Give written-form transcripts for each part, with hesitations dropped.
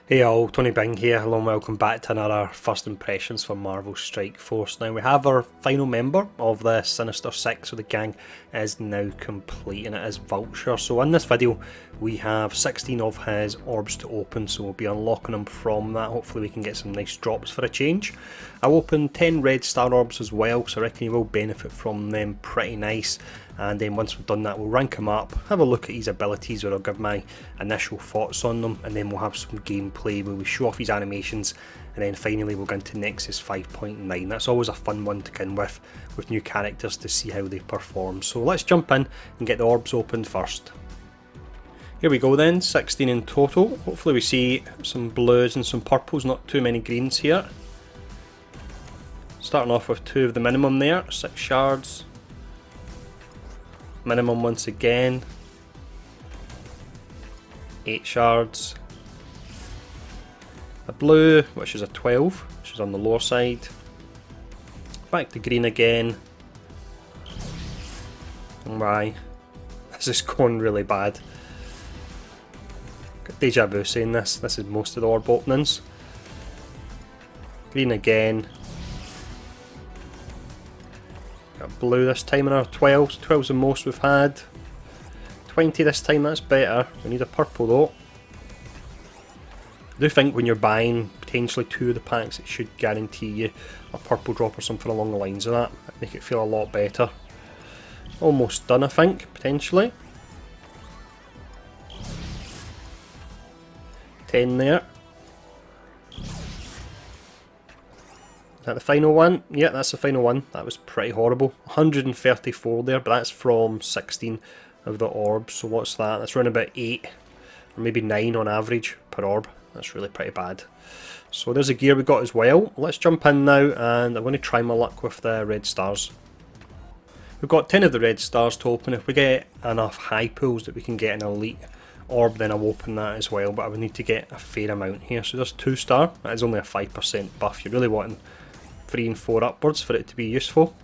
Hey all, Tony Bing here. Hello and welcome back to another First Impressions for Marvel Strike Force. Now we have our final member of the Sinister Six, so the gang is now complete, and it is Vulture. So in this video we have 16 of his orbs to open, so we'll be unlocking them from that. Hopefully we can get some nice drops for a change. I'll open 10 red star orbs as well, so I reckon you will benefit from them pretty nice. And then once we've done that, we'll rank him up, have a look at his abilities, where I'll give my initial thoughts on them, and then we'll have some gameplay where we show off his animations, and then finally we'll go into Nexus 5.9. That's always a fun one to begin with new characters to see how they perform. So let's jump in and get the orbs opened first. Here we go then, 16 in total. Hopefully we see some blues and some purples, not too many greens here. Starting off with 2 of the minimum there, 6 shards. Minimum once again, 8 shards, a blue which is a 12, which is on the lower side, back to green again, and why, this is going really bad, got deja vu saying this is most of the orb openings, green again, got blue this time in our 12s, 12's the most we've had, 20 this time, that's better. We need a purple though. I do think when you're buying potentially 2 of the packs it should guarantee you a purple drop or something along the lines of that, make it feel a lot better. Almost done I think, potentially. 10 there. Is that the final one? Yeah, that's the final one. That was pretty horrible. 134 there, but that's from 16 of the orbs. So what's that? That's around about 8 or maybe 9 on average per orb. That's really pretty bad. So there's a gear we got as well. Let's jump in now and I'm going to try my luck with the red stars. We've got 10 of the red stars to open. If we get enough high pulls that we can get an elite orb, then I'll open that as well, but I would need to get a fair amount here. So there's 2 star. That is only a 5% buff. You're really wanting 3 and 4 upwards for it to be useful.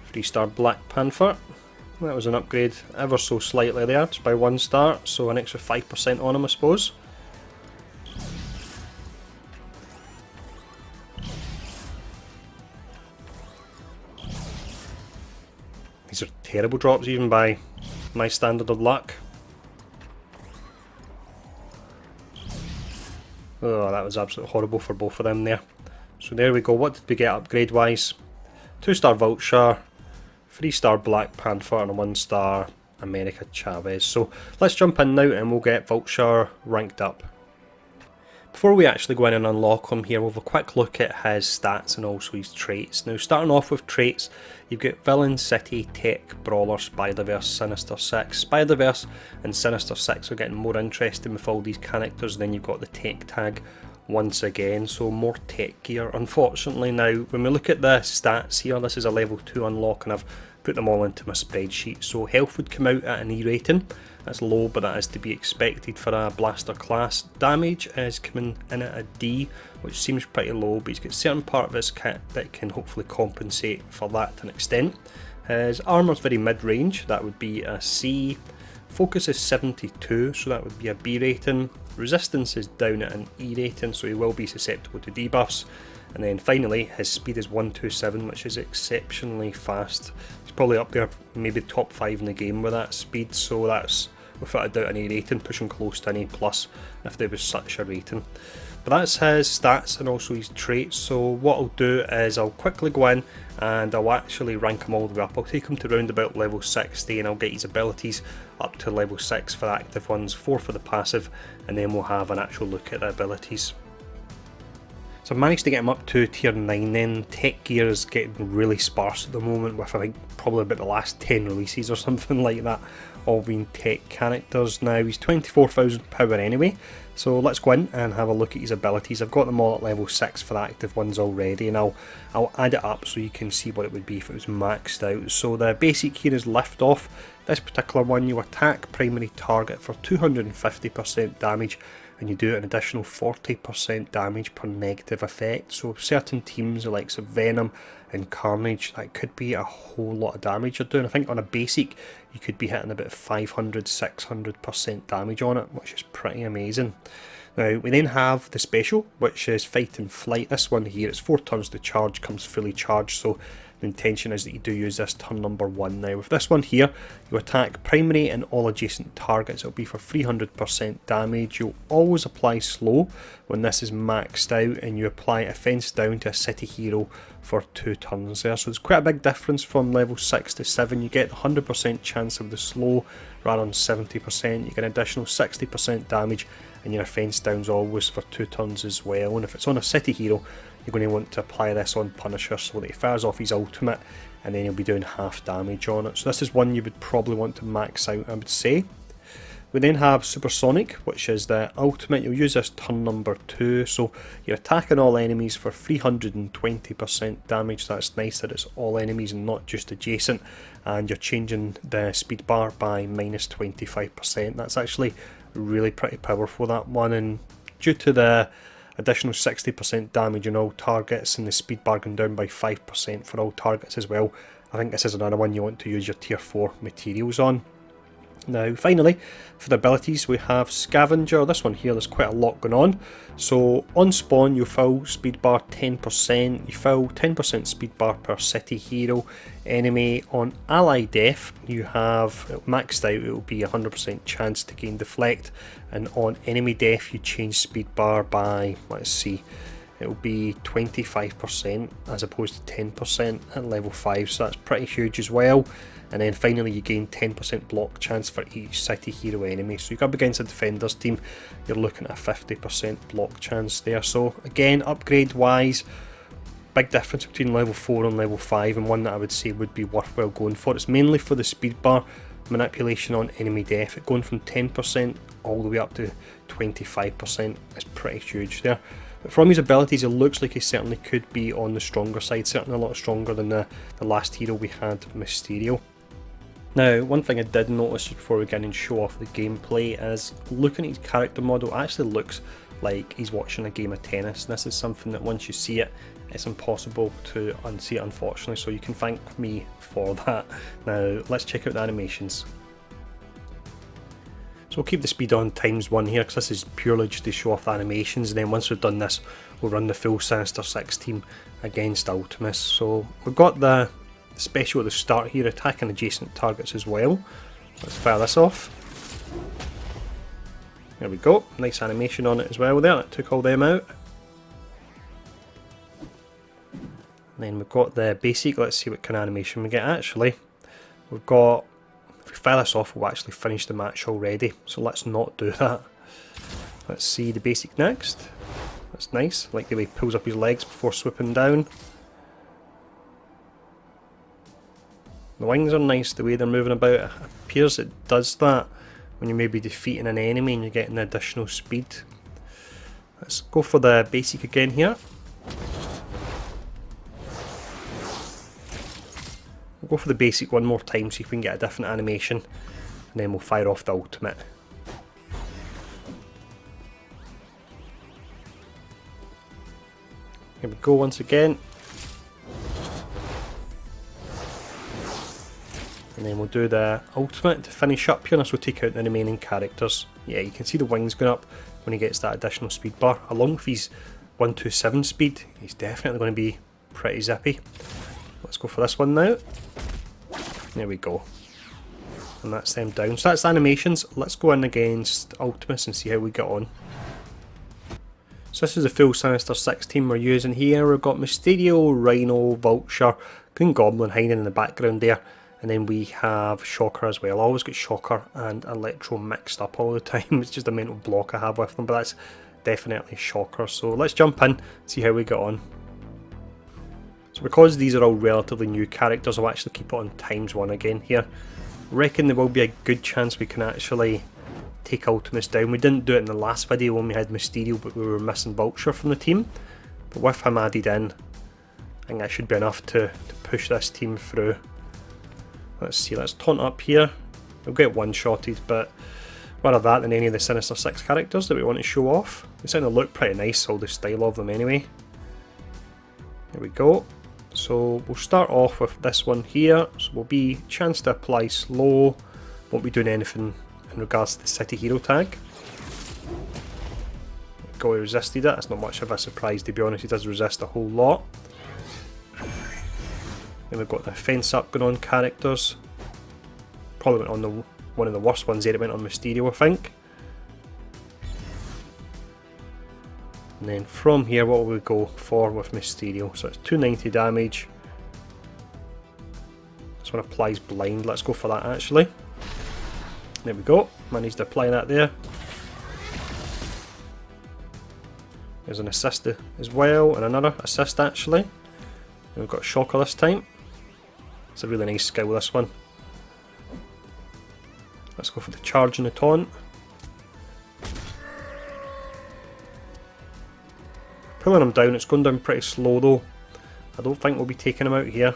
Three-star Black Panther. That was an upgrade ever so slightly there, just by 1 star, so an extra 5% on him I suppose. These are terrible drops even by my standard of luck. Oh, that was absolutely horrible for both of them there. So there we go, what did we get upgrade wise? 2-star Vulture, 3-star Black Panther and a 1-star America Chavez. So let's jump in now and we'll get Vulture ranked up. Before we actually go in and unlock him here, we'll have a quick look at his stats and also his traits. Now starting off with traits, you've got Villain, City, Tech, Brawler, Spider-Verse, Sinister Six. Spider-Verse and Sinister Six are getting more interesting with all these characters, and then you've got the Tech tag once again, so more tech gear unfortunately. Now when we look at the stats here, this is a level 2 unlock and I've put them all into my spreadsheet. So health would come out at an E rating, that's low but that is to be expected for a blaster class. Damage is coming in at a D, which seems pretty low, but he's got certain part of his kit that can hopefully compensate for that to an extent. His armour is very mid-range, that would be a C. Focus is 72, so that would be a B rating. Resistance is down at an E rating, so he will be susceptible to debuffs. And then finally, his speed is 127, which is exceptionally fast. He's probably up there, maybe top 5 in the game with that speed, so that's without a doubt an A rating, pushing close to an A plus if there was such a rating. But that's his stats and also his traits, so what I'll do is I'll quickly go in and I'll actually rank him all the way up. I'll take him to around about level 60 and I'll get his abilities up to level 6 for the active ones, 4 for the passive, and then we'll have an actual look at the abilities. So I've managed to get him up to tier 9 then. Tech gear is getting really sparse at the moment with I think probably about the last 10 releases or something like that all being tech characters. Now he's 24,000 power anyway, so let's go in and have a look at his abilities. I've got them all at level 6 for the active ones already, and I'll add it up so you can see what it would be if it was maxed out. So the basic here is lift off. This particular one, you attack primary target for 250% damage and you do an additional 40% damage per negative effect. So certain teams like Venom and Carnage, that could be a whole lot of damage you're doing. I think on a basic you could be hitting about 500-600% damage on it, which is pretty amazing. Now we then have the special, which is Fight and Flight. This one here, it's 4 turns to charge, comes fully charged, so the intention is that you do use this turn number 1. Now with this one here, you attack primary and all adjacent targets. It'll be for 300% damage. You'll always apply slow when this is maxed out, and you apply offense down to a city hero for 2 turns there. So it's quite a big difference from level 6 to 7. You get 100% chance of the slow rather than 70%. You get an additional 60% damage, and your offense down's always for 2 turns as well. And if it's on a city hero, you're going to want to apply this on Punisher so that he fires off his ultimate, and then he'll be doing half damage on it. So this is one you would probably want to max out, I would say. We then have Supersonic, which is the ultimate. You'll use this turn number 2, so you're attacking all enemies for 320% damage. That's nice that it's all enemies and not just adjacent, and you're changing the speed bar by -25%. That's actually really pretty powerful, that one, and due to the additional 60% damage on all targets and the speed bar going down by 5% for all targets as well, I think this is another one you want to use your tier 4 materials on. Now finally, for the abilities, we have Scavenger. This one here, there's quite a lot going on. So on spawn you fill speed bar 10%, you fill 10% speed bar per city hero enemy. On ally death you have maxed out, it will be 100% chance to gain deflect, and on enemy death you change speed bar by, let's see, it will be 25% as opposed to 10% at level 5, so that's pretty huge as well. And then finally you gain 10% block chance for each city hero enemy. So you go up against a defenders team, you're looking at a 50% block chance there. So again, upgrade wise, big difference between level 4 and level 5, and one that I would say would be worthwhile going for. It's mainly for the speed bar manipulation on enemy death. It going from 10% all the way up to 25% is pretty huge there. But from his abilities, it looks like he certainly could be on the stronger side, certainly a lot stronger than the last hero we had, Mysterio. Now, one thing I did notice before we get and show off the gameplay is looking at his character model, it actually looks like he's watching a game of tennis. And this is something that once you see it, it's impossible to unsee it, unfortunately, so you can thank me for that. Now, let's check out the animations. So we'll keep the speed on ×1 here, because this is purely just to show off the animations, and then once we've done this, we'll run the full Sinister Six team against Ultimus. So we've got the special at the start here, attacking adjacent targets as well. Let's fire this off. There we go, nice animation on it as well there, that took all them out. And then we've got the basic, let's see what kind of animation we get actually. We've got, if we fire this off, we'll actually finish the match already, so let's not do that. Let's see the basic next. That's nice, I like the way he pulls up his legs before swooping down. The wings are nice, the way they're moving about. It appears it does that when you may be defeating an enemy and you're getting additional speed. Let's go for the basic again here. We'll go for the basic one more time, see if we can get a different animation, and then we'll fire off the ultimate. Here we go once again. And then we'll do the ultimate to finish up here, and this will take out the remaining characters. Yeah, you can see the wings going up when he gets that additional speed bar. Along with his 127 speed, he's definitely going to be pretty zippy. Let's go for this one now. There we go. And that's them down. So that's the animations. Let's go in against Ultimus and see how we get on. So this is the full Sinister Six team we're using here. We've got Mysterio, Rhino, Vulture, Green Goblin hiding in the background there. And then we have Shocker as well. I always get Shocker and Electro mixed up all the time. It's just a mental block I have with them, but that's definitely Shocker. So let's jump in, see how we get on. So because these are all relatively new characters, I'll actually keep it on ×1 again here. I reckon there will be a good chance we can actually take Ultimus down. We didn't do it in the last video when we had Mysterio, but we were missing Vulture from the team. But with him added in, I think that should be enough to push this team through. Let's see, let's taunt up here. We'll get one-shotted, but Rather that than any of the Sinister Six characters that we want to show off. They seem to look pretty nice, all the style of them anyway. There we go. So we'll start off with this one here. So we'll be chance to apply slow. Won't be doing anything in regards to the city hero tag. There we go, he resisted it. It's not much of a surprise, to be honest. He does resist a whole lot. Then we've got the fence up going on characters. Probably went on one of the worst ones there. It went on Mysterio, I think. And then from here, what will we go for with Mysterio? So it's 290 damage. This one applies blind. Let's go for that actually. There we go. Managed to apply that there. There's an assist as well, and another assist actually. And we've got a shocker this time. It's a really nice skill, this one. Let's go for the charge and the taunt. Pulling him down, it's going down pretty slow though. I don't think we'll be taking him out here.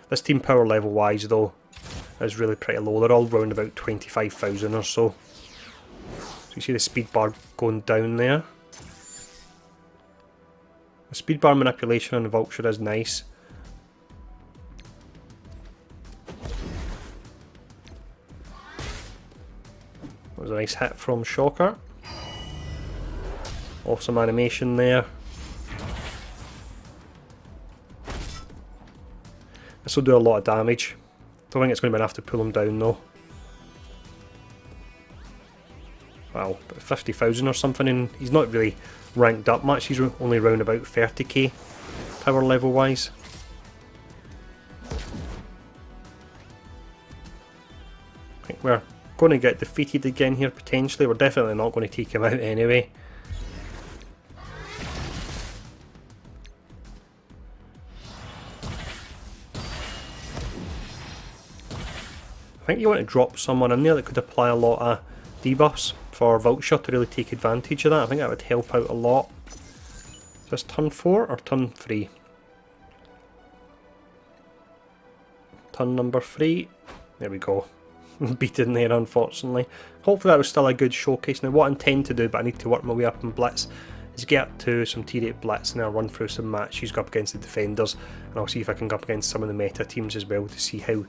This team power level wise though is really pretty low. They're all round about 25,000 or so. So you see the speed bar going down there. The speed bar manipulation on the Vulture is nice. That was a nice hit from Shocker. Awesome animation there. This will do a lot of damage. Don't think it's going to be enough to pull him down though. Wow, about 50,000 or something, and he's not really ranked up much. He's only around about 30k power level wise. I think we're going to get defeated again here potentially. We're definitely not going to take him out anyway. I think you want to drop someone in there that could apply a lot of debuffs for Vulture to really take advantage of that. I think that would help out a lot. Is this turn 4 or turn 3? Turn number 3. There we go. Beaten there unfortunately. Hopefully that was still a good showcase. Now what I intend to do, but I need to work my way up in Blitz, is get up to some T-Rate Blitz and I'll run through some matches, go up against the defenders, and I'll see if I can go up against some of the meta teams as well to see how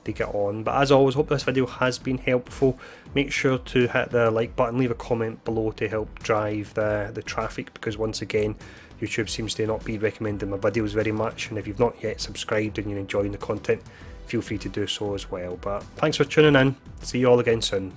they get on. But as always, hope this video has been helpful. Make sure to hit the like button, leave a comment below to help drive the traffic, because once again YouTube seems to not be recommending my videos very much, and if you've not yet subscribed and you're enjoying the content, feel free to do so as well. But thanks for tuning in, see you all again soon.